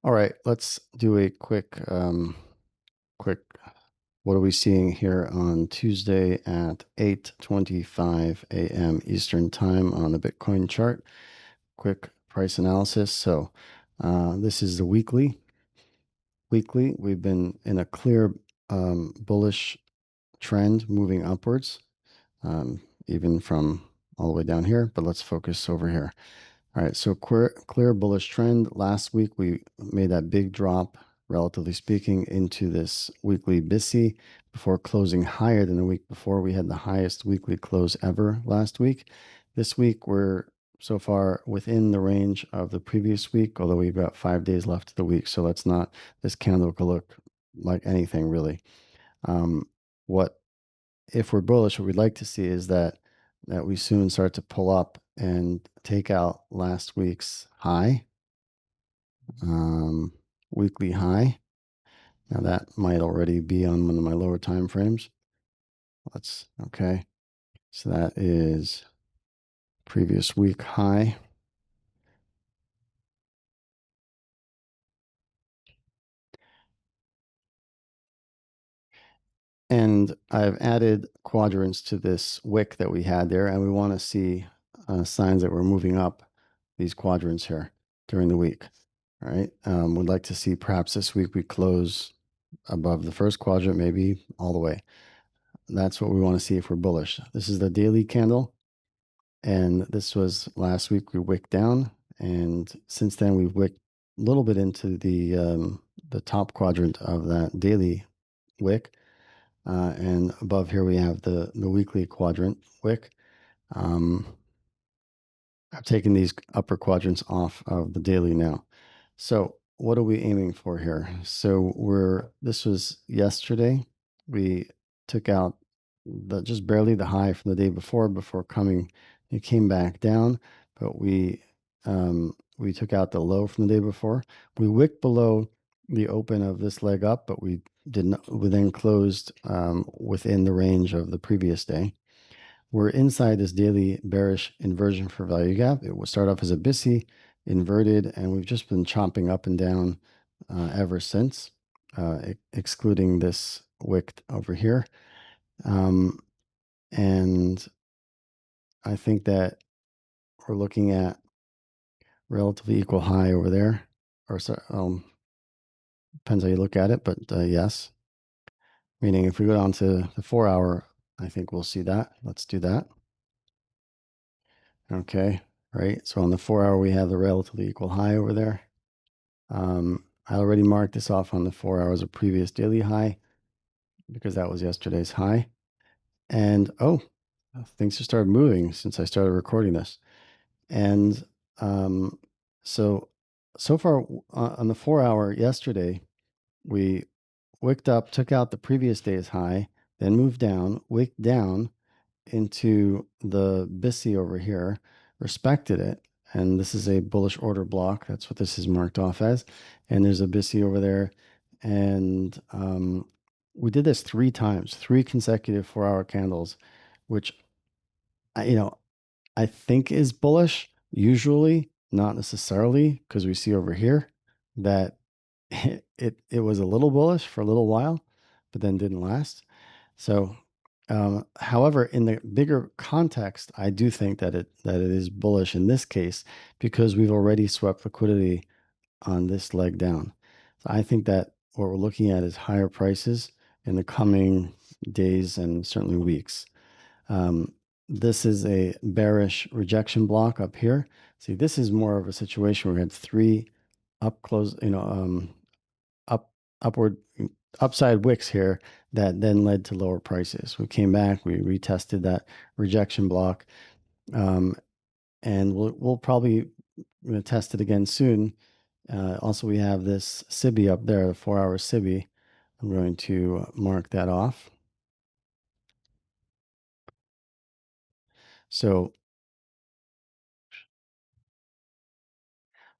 All right, let's do a quick. What are we seeing here on Tuesday at 8:25 a.m. Eastern Time on the Bitcoin chart? Quick price analysis. So, this is the weekly. Weekly, we've been in a clear bullish trend moving upwards, even from all the way down here. But let's focus over here. All right, so clear bullish trend. Last week we made that big drop, relatively speaking, into this weekly BISI before closing higher than the week before. We had the highest weekly close ever last week. This week we're so far within the range of the previous week, although we've got 5 days left of the week. So let's not, this candle could look like anything really. What if we're bullish, what we'd like to see is that we soon start to pull up and take out last week's high, um, weekly high. Now that might already be on one of my lower time frames. Let's okay. So that is previous week high. And I've added quadrants to this wick that we had there, and we want to see signs that we're moving up these quadrants here during the week. All right. We'd like to see perhaps this week we close above the first quadrant, maybe all the way. That's what we want to see if we're bullish. This is the daily candle, and this was last week we wicked down, and since then we've wicked a little bit into the top quadrant of that daily wick. And above here we have the weekly quadrant wick. Um, I've taken these upper quadrants off of the daily now. So what are we aiming for here? So this was yesterday. We took out just barely the high from the day before coming, it came back down, but we took out the low from the day before. We wicked below the open of this leg up, but we then closed within the range of the previous day. We're inside this daily bearish inversion for value gap. It will start off as a BISI, inverted, and we've just been chopping up and down ever since, excluding this wick over here. And I think that we're looking at relatively equal high over there, or depends how you look at it, but yes. Meaning if we go down to the 4 hour, I think we'll see that. Let's do that. Okay, right. So on the 4 hour, we have the relatively equal high over there. I already marked this off on the 4 hours of previous daily high because that was yesterday's high. And things have started moving since I started recording this. And so far on the 4 hour yesterday, we wicked up, took out the previous day's high, then moved down, wicked down into the BISI over here, respected it. And this is a bullish order block. That's what this is marked off as. And there's a BISI over there. And we did this 3 times, 3 consecutive 4 hour candles, which I think is bullish. Usually, not necessarily, because we see over here that it was a little bullish for a little while, but then didn't last. So, however, in the bigger context, I do think that it is bullish in this case because we've already swept liquidity on this leg down. So I think that what we're looking at is higher prices in the coming days and certainly weeks. This is a bearish rejection block up here. See, this is more of a situation where we had 3 upward upside wicks here that then led to lower prices. We came back, we retested that rejection block, and we'll probably test it again soon. Also, we have this SIBI up there, the 4 hour SIBI. I'm going to mark that off. So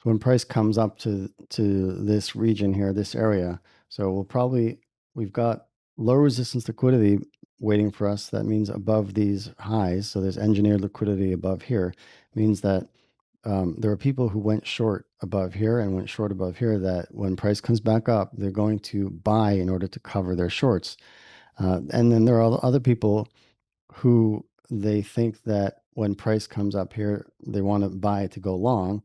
when price comes up to this region here, this area, so we've got low resistance liquidity waiting for us. That means above these highs. So there's engineered liquidity above here. Means that there are people who went short above here and went short above here that when price comes back up, they're going to buy in order to cover their shorts. And then there are other people who they think that when price comes up here, they want to buy to go long.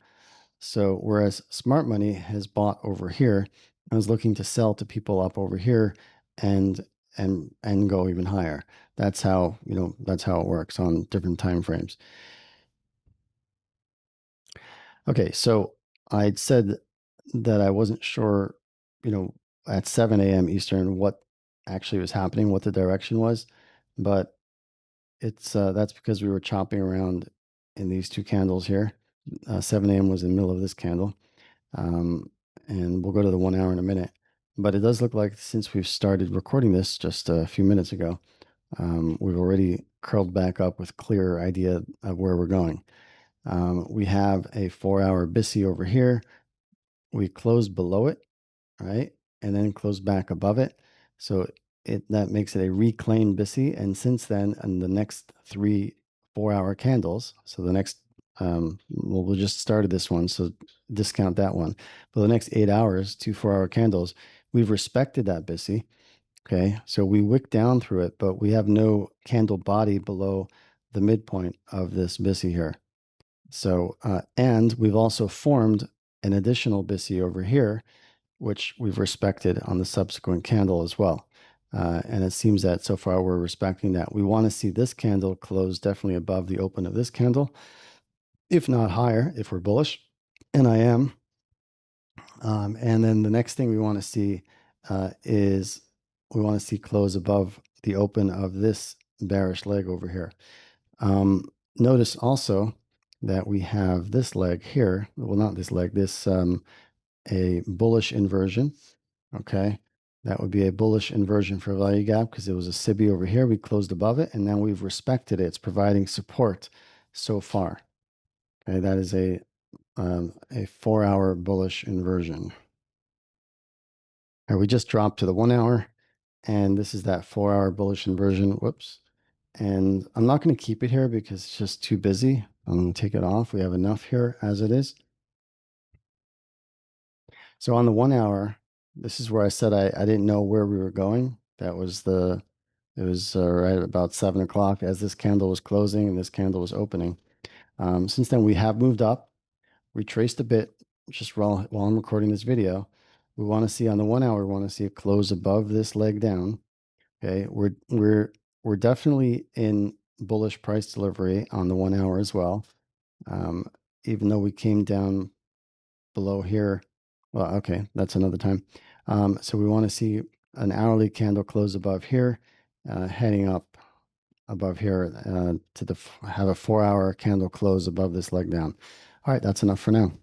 So whereas smart money has bought over here and is looking to sell to people up over here and and go even higher. That's how, that's how it works on different time frames. Okay, so I'd said that I wasn't sure, you know, at 7 a.m. Eastern what actually was happening, what the direction was, but it's that's because we were chopping around in these two candles here. 7 a.m. was in the middle of this candle. Um, and we'll go to the 1 hour in a minute. But it does look like since we've started recording this just a few minutes ago, we've already curled back up with clearer idea of where we're going. We have a 4 hour BISI over here. We closed below it, right? And then closed back above it. So that makes it a reclaimed BISI. And since then, in the next 3 4 hour candles, so the next, well, we just started this one, so discount that one. For the next 8 hours, 2 4 hour candles, we've respected that BISI. Okay. So we wick down through it, but we have no candle body below the midpoint of this BISI here. So, and we've also formed an additional BISI over here, which we've respected on the subsequent candle as well. And it seems that so far we're respecting that. We want to see this candle close definitely above the open of this candle, if not higher, if we're bullish. And I am. And then the next thing we want to see is we want to see close above the open of this bearish leg over here. Notice also that we have this leg here. Well, not this leg, this a bullish inversion. Okay. That would be a bullish inversion for value gap because it was a SIBI over here. We closed above it and now we've respected it. It's providing support so far. Okay. That is a 4 hour bullish inversion. And we just dropped to the 1 hour and this is that 4 hour bullish inversion. Whoops. And I'm not going to keep it here because it's just too busy. I'm going to take it off. We have enough here as it is. So on the 1 hour, this is where I said I didn't know where we were going. It was right about 7 o'clock as this candle was closing and this candle was opening. Since then, we have moved up, retraced a bit just while I'm recording this video. We want to see on the 1 hour, we want to see it close above this leg down. Okay, we're definitely in bullish price delivery on the 1 hour as well. Even though we came down below here. Well, okay, that's another time. So we want to see an hourly candle close above here, heading up above here to have a 4 hour candle close above this leg down. All right, that's enough for now.